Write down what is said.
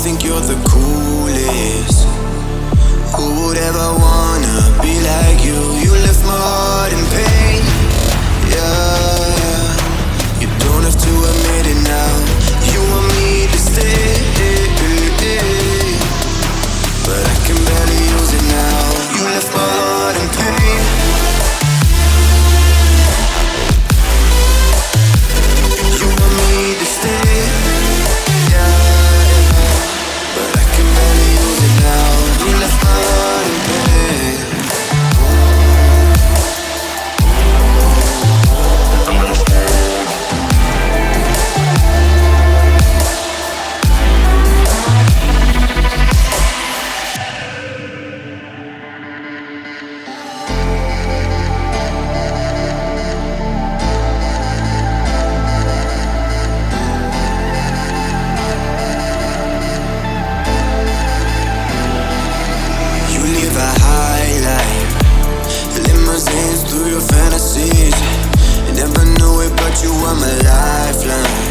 think you're the coolest. Who would ever wanna be like you? You left my heart in pain. Yeah, you don't have to admit it now. You want me to stay, but I can barely use it now. You left my heart in pain. You want me to stay, but I can barely use it now. You left my heart in pain. You live a high life, limousines through your fantasies. I never knew it, but you were my lifeline.